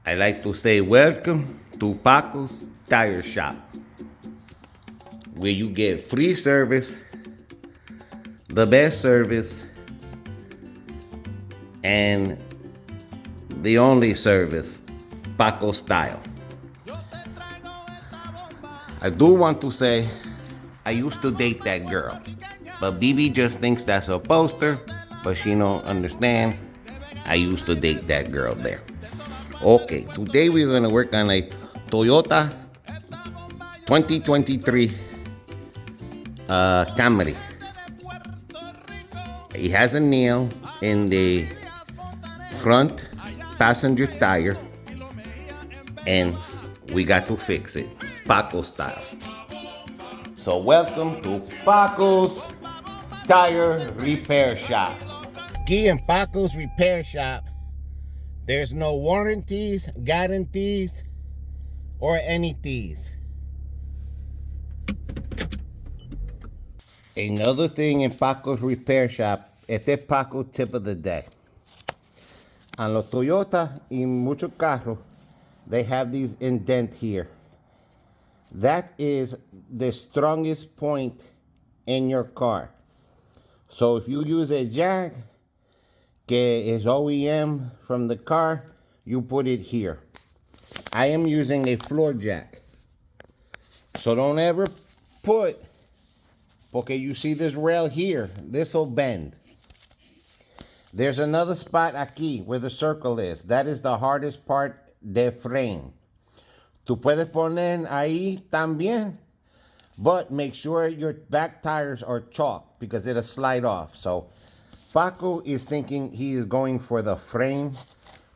I like to say welcome to Paco's Tire Shop, where you get free service, the best service, and the only service, Paco style. I do want to say I used to date that girl, but BB just thinks that's a poster, but she don't understand. I used to date that girl there. Okay, today we're gonna work on a Toyota 2023 Camry. It has a nail in the front passenger tire, and we got to fix it, Paco style. So welcome to Paco's Tire Repair Shop. Aquí in Paco's Repair Shop, there's no warranties, guarantees, or anythings. Another thing in Paco's Repair Shop, este es Paco tip of the day. On los Toyota y muchos carros, they have these indent here. That is the strongest point in your car. So if you use a jack que is OEM from the car, you put it here. I am using a floor jack. So don't ever put, okay, you see this rail here, this will bend. There's another spot aquí where the circle is. That is the hardest part de frame. Tú puedes poner ahí también, but make sure your back tires are chalk because it'll slide off. So Paco is thinking he is going for the frame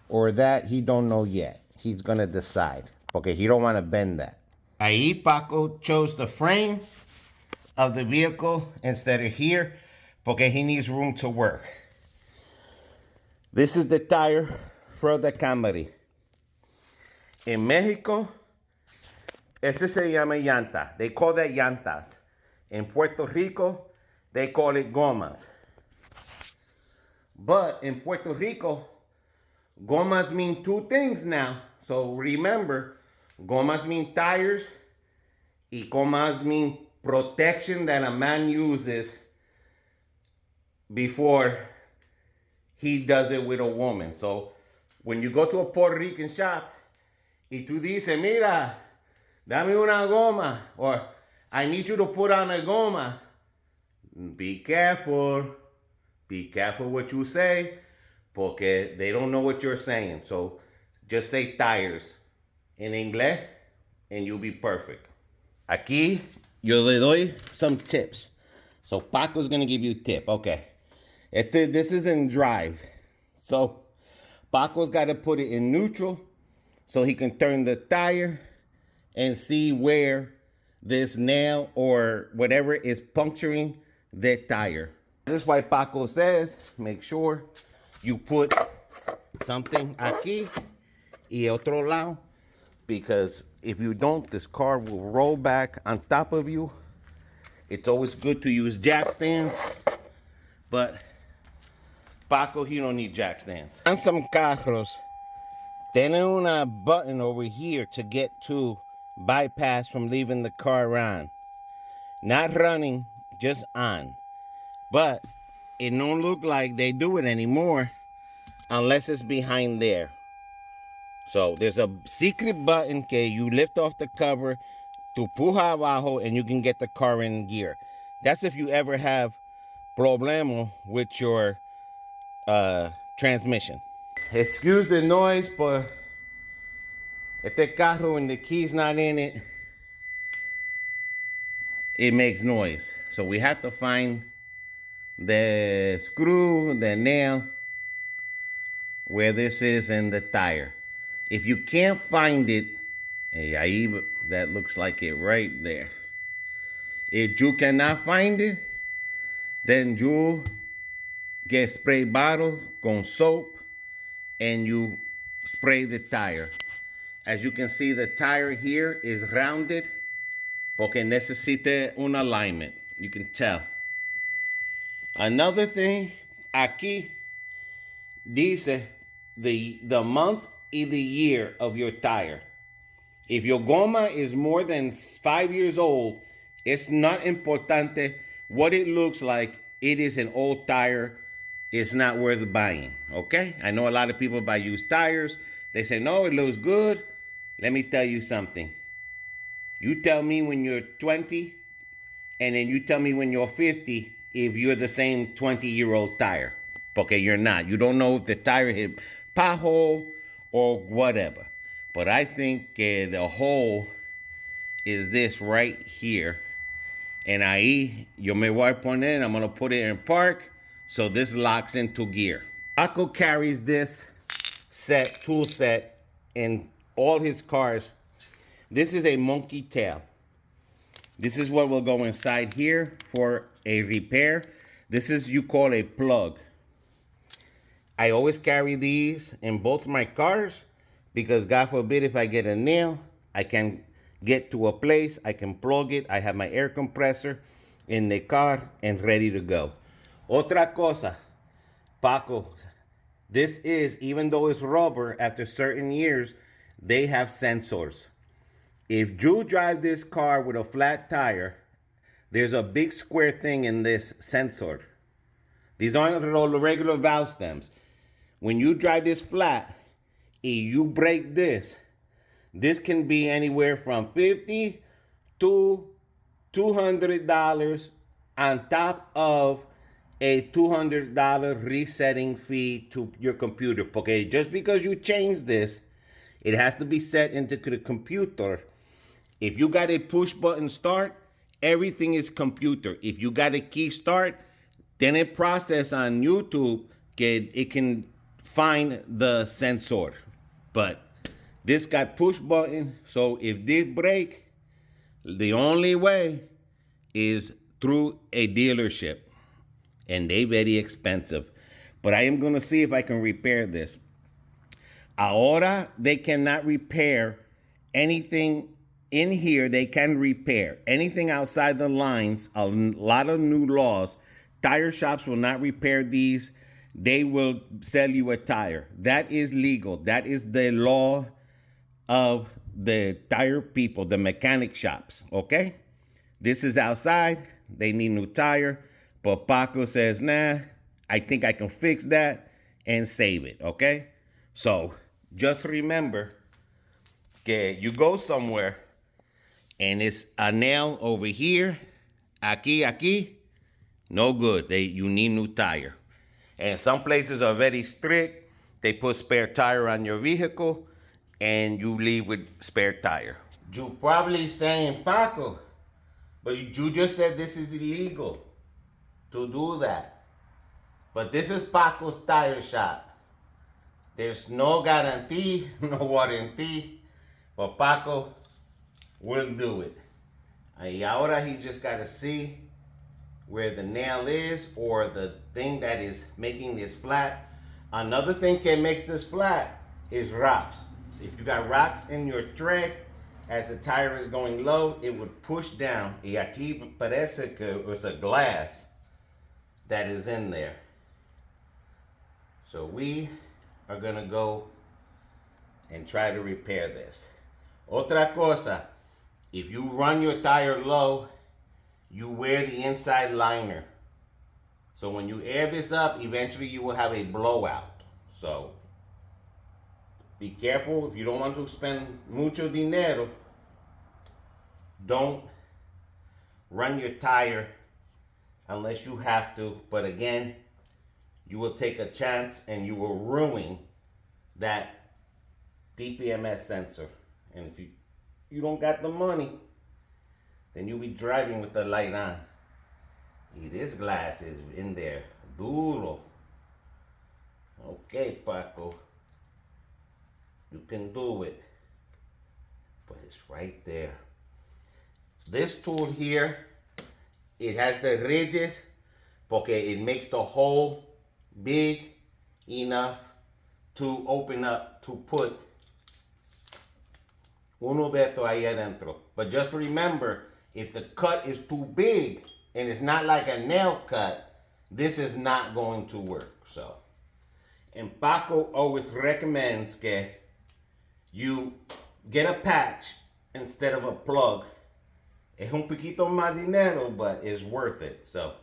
or that. He don't know yet. He's gonna decide. Okay, he don't want to bend that. Ahí Paco chose the frame of the vehicle instead of here porque he needs room to work. This is the tire for the Camry. In Mexico, ese se llama llanta. They call that llantas. In Puerto Rico, they call it gomas. But in Puerto Rico, gomas mean two things now. So remember, gomas mean tires, y gomas mean protection that a man uses before he does it with a woman. So when you go to a Puerto Rican shop, y tú dices, mira, dame una goma, or I need you to put on a goma, be careful. Be careful what you say, porque they don't know what you're saying. So just say tires in English, and you'll be perfect. Aquí, yo le doy some tips. So Paco's gonna give you a tip. Okay. This is in drive. So Paco's got to put it in neutral so he can turn the tire and see where this nail or whatever is puncturing the tire. This is why Paco says, make sure you put something aquí y otro lado, because if you don't, this car will roll back on top of you. It's always good to use jack stands, but Paco, he don't need jack stands. And some carros tienen una button over here to get to bypass from leaving the car on. Not running, just on. But it don't look like they do it anymore unless it's behind there. So there's a secret button que you lift off the cover to puja abajo and you can get the car in gear. That's if you ever have problema with your transmission. Excuse the noise, but este carro and the key's not in it, it makes noise. So we have to find the screw, the nail, where this is in the tire. If you can't find it, ahí, that looks like it right there. If you cannot find it, then you get spray bottle con soap and you spray the tire. As you can see, the tire here is rounded porque necesita un alignment. You can tell. Another thing, aquí dice the month y the year of your tire. If your goma is more than 5 years old, it's not importante what it looks like. It is an old tire. It's not worth buying, okay? I know a lot of people buy used tires. They say, no, it looks good. Let me tell you something. You tell me when you're 20, and then you tell me when you're 50 if you're the same 20-year-old tire. Porque you're not. You don't know if the tire hit pothole or whatever. But I think the hole is this right here. And ahí yo me voy a poner, I'm going to put it in park so this locks into gear. Paco carries this tool set in all his cars. This is a monkey tail. This is what will go inside here for a repair. This is you call a plug. I always carry these in both my cars because God forbid if I get a nail, I can get to a place, I can plug it. I have my air compressor in the car and ready to go. Otra cosa, Paco, this is, even though it's rubber, after certain years, they have sensors. If you drive this car with a flat tire, there's a big square thing in this sensor. These aren't the regular valve stems. When you drive this flat, and you break this can be anywhere from $50 to $200 on top of a $200 resetting fee to your computer. Okay, just because you change this, it has to be set into the computer. If you got a push button start, everything is computer. If you got a key start, then it process on YouTube, it can find the sensor. But this got push button, so if this break, the only way is through a dealership. And they very expensive. But I am going to see if I can repair this. Ahora, they cannot repair anything in here. They can repair anything outside the lines. A lot of new laws. Tire shops will not repair these. They will sell you a tire. That is legal. That is the law of the tire people, the mechanic shops, okay? This is outside. They need new tire. But Paco says, nah, I think I can fix that and save it, okay? So just remember, que you go somewhere and it's a nail over here, aquí, no good. You need new tire. And some places are very strict. They put spare tire on your vehicle and you leave with spare tire. You probably saying, Paco, but you just said this is illegal to do that. But this is Paco's tire shop. There's no guarantee, no warranty, but Paco will do it. Y ahora he just got to see where the nail is or the thing that is making this flat. Another thing that makes this flat is rocks. So if you got rocks in your tread, as the tire is going low, it would push down. Y aquí parece que it's a glass that is in there. So we are gonna go and try to repair this. Otra cosa, if you run your tire low, you wear the inside liner. So when you air this up, eventually you will have a blowout. So be careful. If you don't want to spend mucho dinero, don't run your tire unless you have to. But again, you will take a chance and you will ruin that DPMS sensor. And if you don't got the money, then you'll be driving with the light on. This glass is in there, duro. Okay, Paco, you can do it. But it's right there. This tool here, it has the ridges, porque it makes the hole big enough to open up to put uno beto ahí adentro. But just remember, if the cut is too big and it's not like a nail cut, this is not going to work. So, and Paco always recommends que you get a patch instead of a plug. Es un poquito más dinero, but it's worth it. So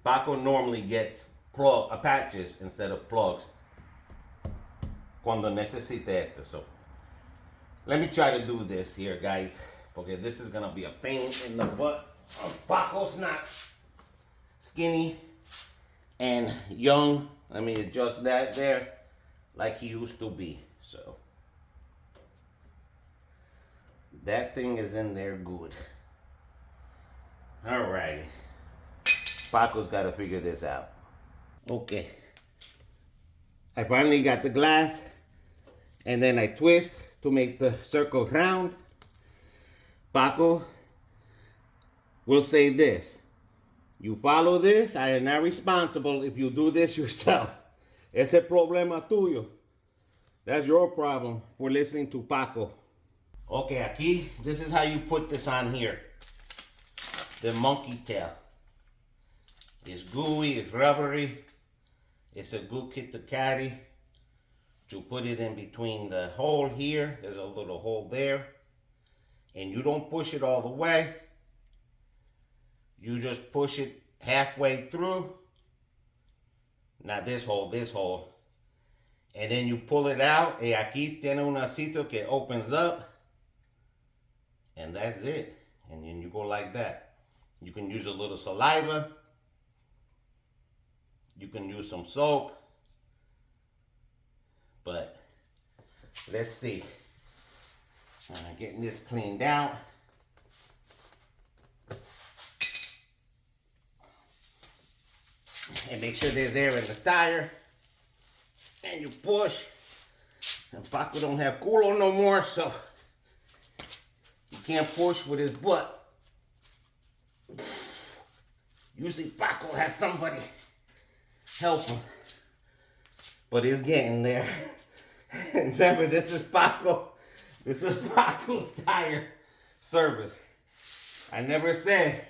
Paco normally gets patches instead of plugs cuando necesite esto. So let me try to do this here, guys. Okay, this is gonna be a pain in the butt. Paco's not skinny and young. Let me adjust that there like he used to be. So that thing is in there good. Alrighty. Paco's got to figure this out. Okay. I finally got the glass, and then I twist to make the circle round. Paco will say this: you follow this, I am not responsible if you do this yourself. Ese problema tuyo. That's your problem for listening to Paco. Okay, aquí, this is how you put this on here. The monkey tail. It's gooey, it's rubbery. It's a good kit to carry. You put it in between the hole here. There's a little hole there. And you don't push it all the way. You just push it halfway through. Not this hole, this hole. And then you pull it out. Y aquí tiene un asito que opens up. And that's it. And then you go like that. You can use a little saliva. You can use some soap. But let's see. Getting this cleaned out. And make sure there's air in the tire. And you push. And Paco don't have culo no more, so you can't push with his butt. Usually Paco has somebody help him. But it's getting there. Remember, this is Paco. This is Paco's tire service. I never said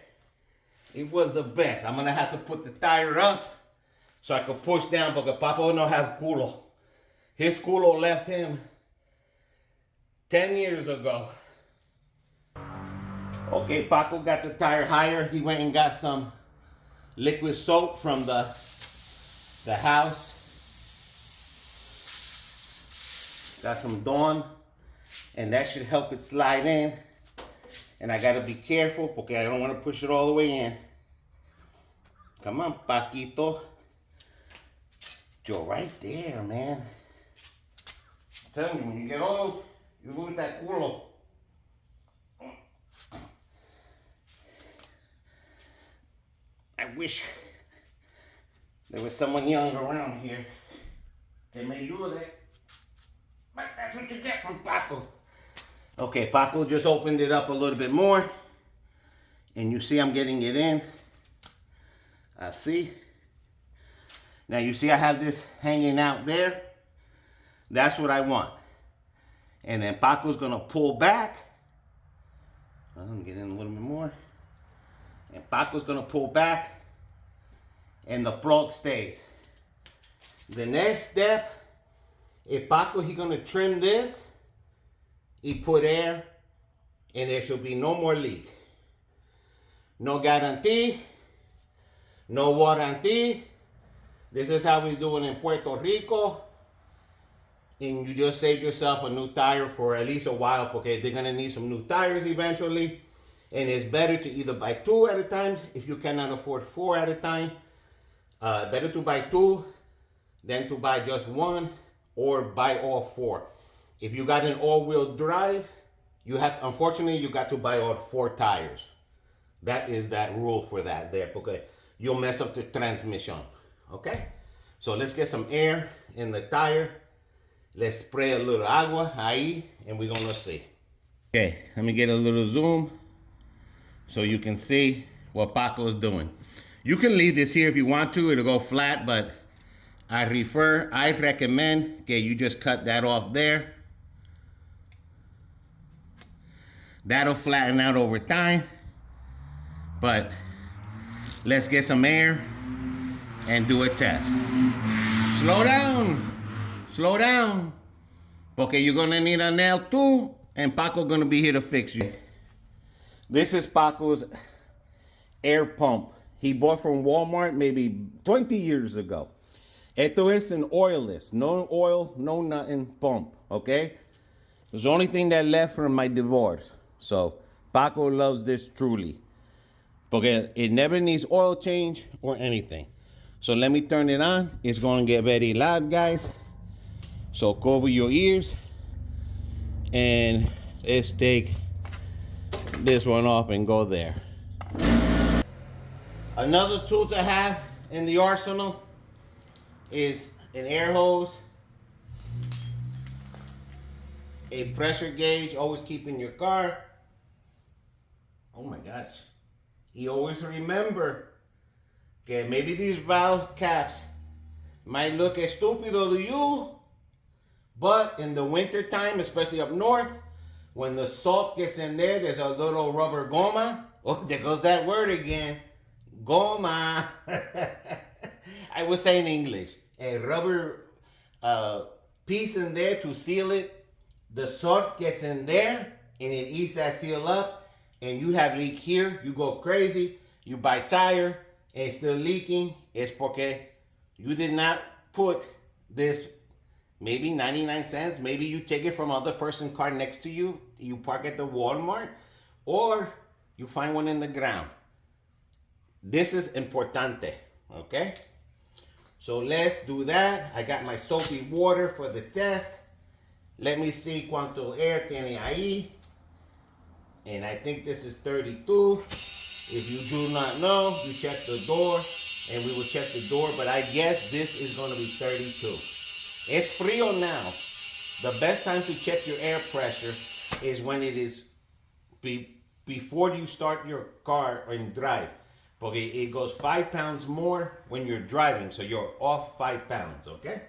it was the best. I'm gonna have to put the tire up so I can push down because Paco don't have culo. His culo left him 10 years ago. Okay, Paco got the tire higher. He went and got some liquid soap from the house. Got some Dawn, and that should help it slide in. And I gotta be careful because I don't want to push it all the way in. Come on, Paquito. You're right there, man. I'm telling you, when you get old, you lose that culo. I wish there was someone young around here that may do that. But that's what you get from Paco. Okay, Paco just opened it up a little bit more. And you see I'm getting it in. I see. Now you see I have this hanging out there. That's what I want. And then Paco's gonna pull back. I'm getting in a little bit more. And Paco's gonna pull back. And the plug stays. The next step, if Paco, he's gonna trim this, he put air, and there should be no more leak. No guarantee, no warranty. This is how we do it in Puerto Rico. And you just save yourself a new tire for at least a while because they're gonna need some new tires eventually. And it's better to either buy 2 at a time if you cannot afford 4 at a time. Better to buy 2 than to buy just 1 or buy all 4. If you got an all-wheel drive, unfortunately, you got to buy all 4 tires. That is that rule for that there, because you'll mess up the transmission, okay? So let's get some air in the tire. Let's spray a little agua ahí, and we're gonna see. Okay, let me get a little zoom so you can see what Paco is doing. You can leave this here if you want to, it'll go flat, but I recommend, okay, you just cut that off there. That'll flatten out over time. But let's get some air and do a test. Slow down. Slow down. Porque you're gonna need a nail too, and Paco gonna be here to fix you. This is Paco's air pump. He bought from Walmart maybe 20 years ago. Esto es an oilless, no oil, no nothing pump, okay? It's the only thing that left from my divorce. So Paco loves this truly. Porque it never needs oil change or anything. So let me turn it on. It's gonna get very loud, guys. So cover your ears. And let's take this one off and go there. Another tool to have in the arsenal is an air hose, a pressure gauge, always keep in your car. Oh my gosh. You always remember que maybe these valve caps might look estúpido to you, but in the winter time, especially up north, when the salt gets in there, there's a little rubber goma. Oh, there goes that word again. Goma. I was saying English. A rubber piece in there to seal it. The salt gets in there and it eats that seal up. And you have leak here. You go crazy. You buy tire and it's still leaking. It's porque you did not put this maybe 99 cents. Maybe you take it from other person's car next to you. You park at the Walmart. Or you find one in the ground. This is importante, okay? So let's do that. I got my soapy water for the test. Let me see cuánto air tiene ahí. And I think this is 32. If you do not know, you check the door and we will check the door, but I guess this is gonna be 32. It's frío now. The best time to check your air pressure is when it is before you start your car and drive. Porque it goes 5 pounds more when you're driving, so you're off 5 pounds, okay?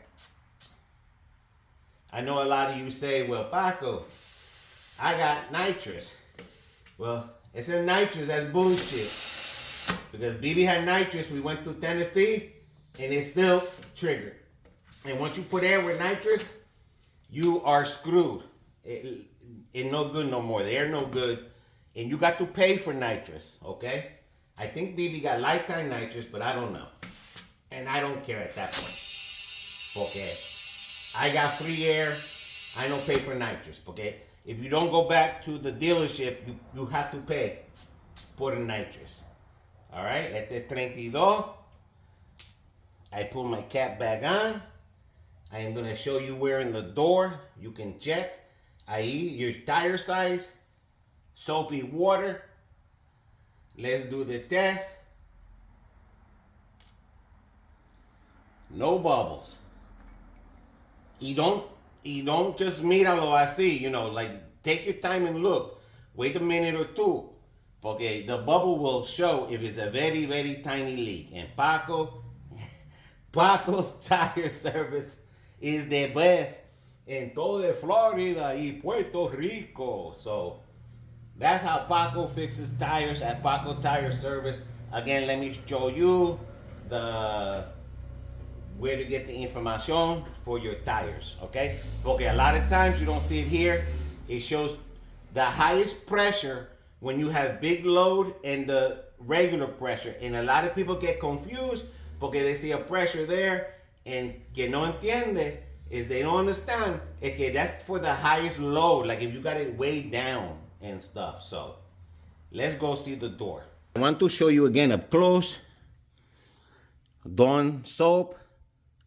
I know a lot of you say, well, Paco, I got nitrous. Well, it's a nitrous, that's bullshit. Because BB had nitrous, we went to Tennessee, and it still triggered. And once you put air with nitrous, you are screwed. It's no good no more. The air no good. And you got to pay for nitrous, okay? I think BB got lifetime nitrous, but I don't know. And I don't care at that point. Okay. I got free air. I don't pay for nitrous, okay? If you don't go back to the dealership, you have to pay for the nitrous. All right? Este 32. I put my cap back on. I am going to show you where in the door you can check. Ahí, your tire size, soapy water. Let's do the test. No bubbles. You don't just míralo así, you know, like take your time and look. Wait a minute or two. Okay, the bubble will show if it's a very, very tiny leak. And Paco's tire service is the best in toda Florida y Puerto Rico. So that's how Paco fixes tires at Paco Tire Service. Again, let me show you where to get the information for your tires, okay? Okay, a lot of times you don't see it here. It shows the highest pressure when you have big load and the regular pressure. And a lot of people get confused porque they see a pressure there and que no entiende is they don't understand que that's for the highest load, like if you got it way down and stuff. So let's go see the door. I want to show you again up close. Dawn soap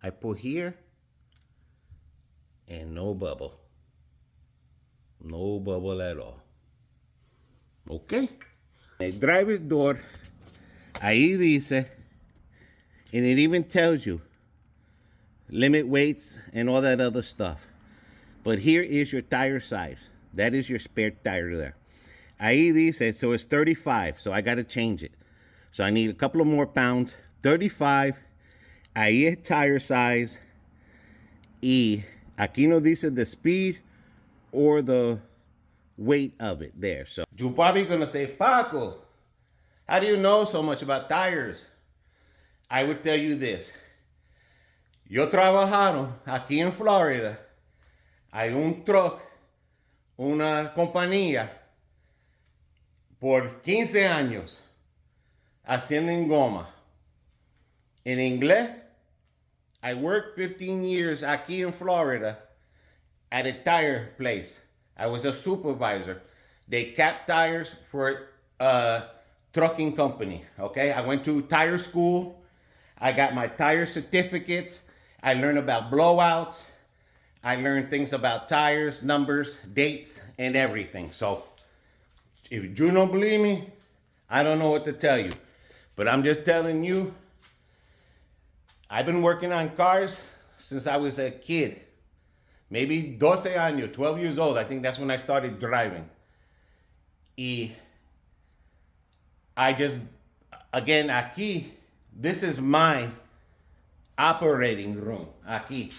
I put here and no bubble. No bubble at all. Okay. The driver's door, ahí dice, and it even tells you limit weights and all that other stuff. But here is your tire size. That is your spare tire there. Ahí dice, so it's 35, so I got to change it. So I need a couple of more pounds. 35, ahí es tire size. Y aquí no dice the speed or the weight of it there. So you're probably going to say, Paco, how do you know so much about tires? I would tell you this. Yo trabajado aquí en Florida Hay un truck, una compañía, por 15 años haciendo en goma. En inglés, I worked 15 years aquí in Florida at a tire place. I was a supervisor. They capped tires for a trucking company, okay? I went to tire school. I got my tire certificates. I learned about blowouts. I learned things about tires, numbers, dates, and everything. So if you don't believe me, I don't know what to tell you. But I'm just telling you, I've been working on cars since I was a kid. Maybe 12 años, 12 years old. I think that's when I started driving. Y I just, again, aquí, this is my operating room. Aquí.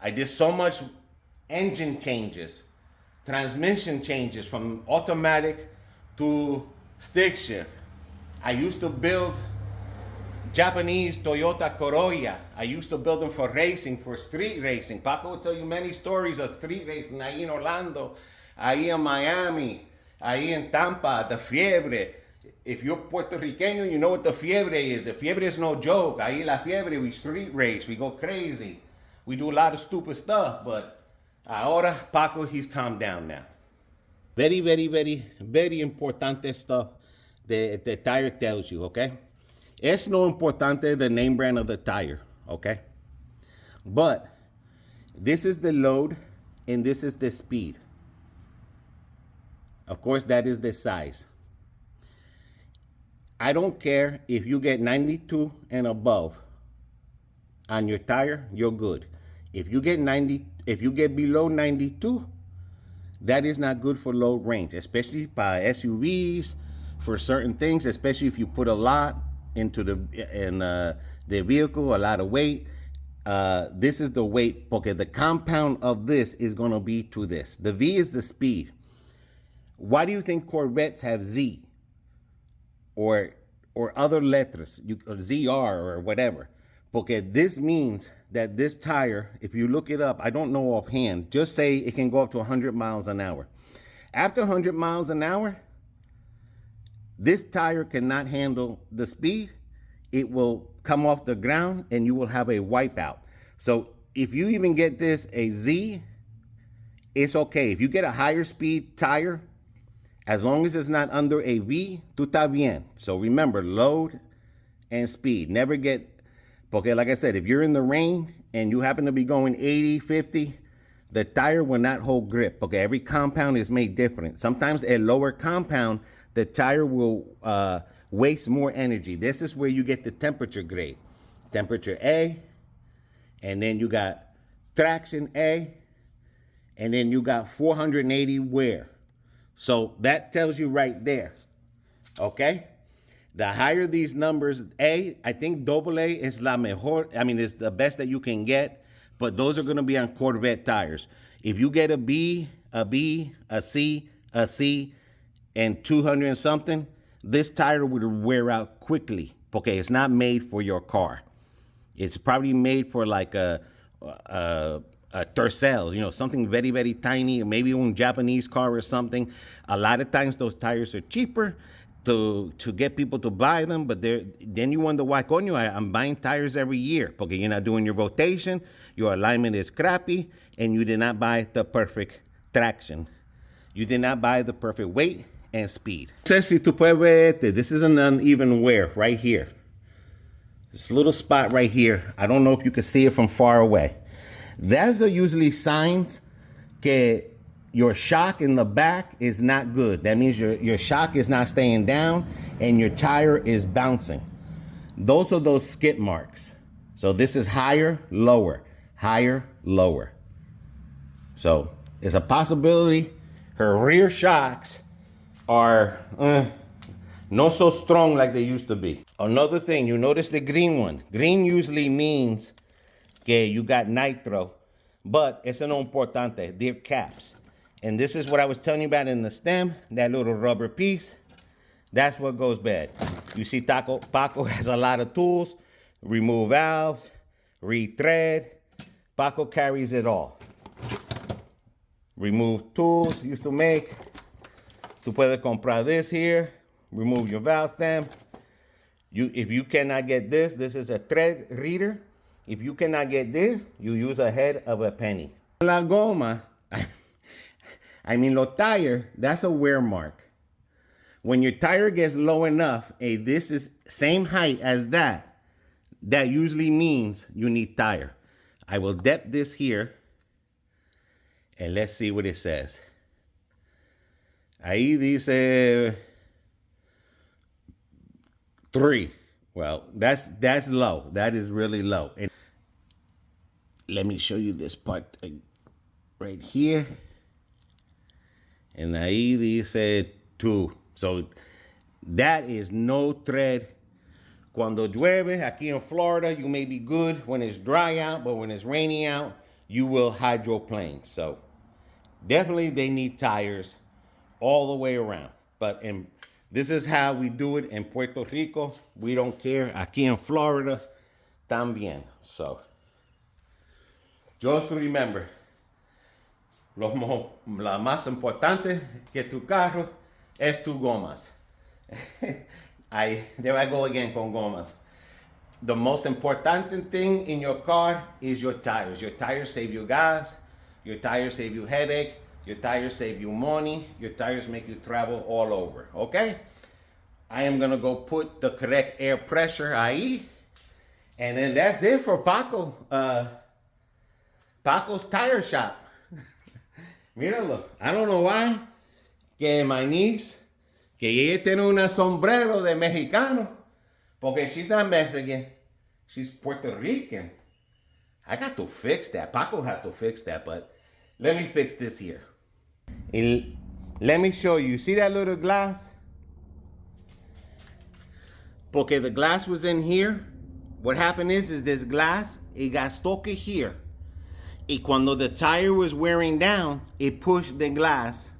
I did so much engine changes, transmission changes from automatic to stick shift. I used to build Japanese Toyota Corolla. I used to build them for racing, for street racing. Paco will tell you many stories of street racing ahí en Orlando, ahí en Miami, ahí en Tampa, the Fiebre. If you're Puerto Riqueño, you know what the Fiebre is. The Fiebre is no joke. Ahí la Fiebre, we street race, we go crazy. We do a lot of stupid stuff, but ahora Paco, he's calmed down now. Very, very, very, very importante stuff that the tire tells you, okay? Es no importante the name brand of the tire, okay? But this is the load and this is the speed. Of course, that is the size. I don't care if you get 92 and above on your tire, you're good. If you get below 92, that is not good for load range, especially by SUVs, for certain things, especially if you put a lot into the vehicle, a lot of weight. This is the weight, porque the compound of this is gonna be to this. The V is the speed. Why do you think Corvettes have Z? Or other letters, or ZR or whatever? Porque this means that this tire, if you look it up, I don't know offhand, just say it can go up to 100 miles an hour. After 100 miles an hour, this tire cannot handle the speed. It will come off the ground and you will have a wipeout. So if you even get this a Z, it's okay. If you get a higher speed tire, as long as it's not under a V, tú estás bien. So remember, load and speed. Never get, porque like I said, if you're in the rain and you happen to be going 80, 50, the tire will not hold grip. Okay, every compound is made different. Sometimes a lower compound, the tire will waste more energy. This is where you get the temperature grade. Temperature A, and then you got traction A, and then you got 480 wear. So that tells you right there, okay? The higher these numbers, I think AA is la mejor. I mean, it's the best that you can get, but those are gonna be on Corvette tires. If you get a B, a C, and 200 and something, this tire would wear out quickly. Okay, it's not made for your car. It's probably made for like a Tercel, you know, something very, very tiny, maybe a Japanese car or something. A lot of times those tires are cheaper to get people to buy them, but then you wonder why, coño, I'm buying tires every year, because you're not doing your rotation, your alignment is crappy, and you did not buy the perfect traction. You did not buy the perfect weight and speed. This is an uneven wear right here. This little spot right here. I don't know if you can see it from far away. Those are usually signs que your shock in the back is not good. That means your shock is not staying down and your tire is bouncing. Those are those skid marks. So this is higher, lower, higher, lower. So it's a possibility her rear shocks are not so strong like they used to be. Another thing, you notice the green one. Green usually means que you got nitro, but eso no importante, they're caps. And this is what I was telling you about in the stem, that little rubber piece. That's what goes bad. You see Paco has a lot of tools, remove valves, retread. Paco carries it all. remove tools used to make. Tú puedes comprar this here. Remove your valve stem. If you cannot get this is a thread reader. If you cannot get this, you use a head of a penny. La goma, I mean, los tire, that's a wear mark. When your tire gets low enough, and this is same height as that usually means you need tire. I will depth this here, and let's see what it says. Ahí dice 3. Well, that's low. That is really low. And let me show you this part right here. And ahí dice 2. So that is no thread. Cuando llueve, aquí in Florida, you may be good when it's dry out, but when it's rainy out, you will hydroplane. So definitely they need tires all the way around. But this is how we do it in Puerto Rico. We don't care. Aquí in Florida, también. So just remember, la más importante que tu carro es tu gomas. There I go again con gomas. The most important thing in your car is your tires. Your tires save you gas. Your tires save you headache. Your tires save you money. Your tires make you travel all over, okay? I am gonna go put the correct air pressure ahí. And then that's it for Paco. Paco's Tire Shop. Míralo. I don't know why. Que my niece, que ella tiene un sombrero de mexicano. Porque she's not Mexican. She's Puerto Rican. I got to fix that. Paco has to fix that, but let me fix this here. And let me show you. See that little glass? Porque the glass was in here. What happened is this glass, it got stuck here. Y cuando the tire was wearing down, it pushed the glass.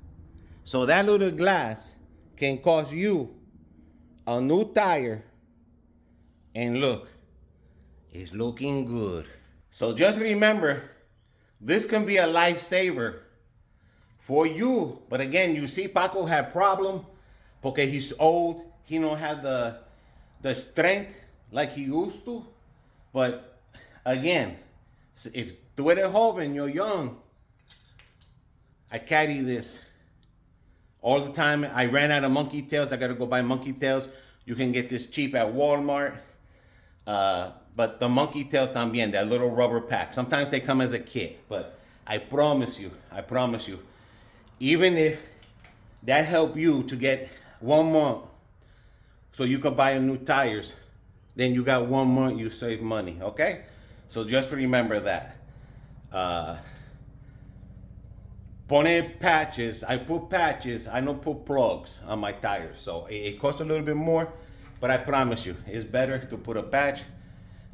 So that little glass can cost you a new tire. And look, it's looking good. So just remember, this can be a lifesaver for you. But again, you see Paco had problem porque he's old. He don't have the strength like he used to. But again, if tú eres joven, you're young, I carry this all the time. I ran out of monkey tails. I got to go buy monkey tails. You can get this cheap at Walmart. But the monkey tails también, that little rubber pack. Sometimes they come as a kit, but I promise you, even if that help you to get 1 month so you can buy new tires, then you got 1 month, you save money, okay? So just remember that. Pone patches. I put patches. I don't put plugs on my tires. So it costs a little bit more, but I promise you, it's better to put a patch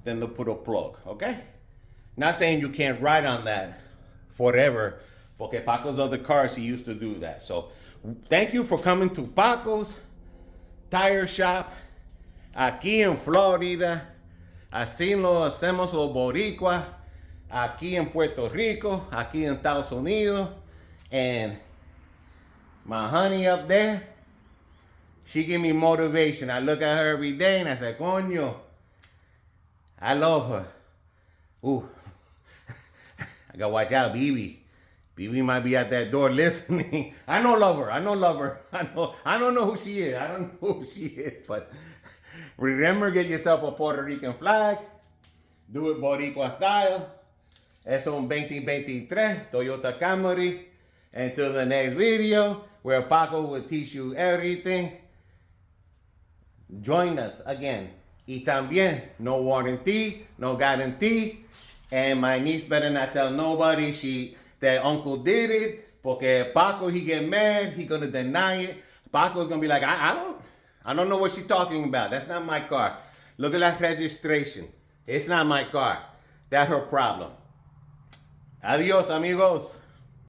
than to put a plug, okay? Not saying you can't ride on that forever, porque Paco's other cars, he used to do that. So thank you for coming to Paco's Tire Shop, aquí en Florida. Así lo hacemos los boricuas, aquí en Puerto Rico, aquí en Estados Unidos. And my honey up there, she give me motivation. I look at her every day and I say, coño, I love her. Ooh, I gotta watch out, Bibi. Bibi might be at that door listening. I don't love her. I don't know who she is. I don't know who she is, but remember, get yourself a Puerto Rican flag. Do it Boricua style. Es un 2023 Toyota Camry. Until the next video, where Paco will teach you everything. Join us again. Y también, no warranty, no guarantee. And my niece better not tell nobody that uncle did it. Porque Paco, he get mad. He gonna deny it. Paco's gonna be like, I don't know what she's talking about. That's not my car. Look at that registration. It's not my car. That's her problem. Adios, amigos.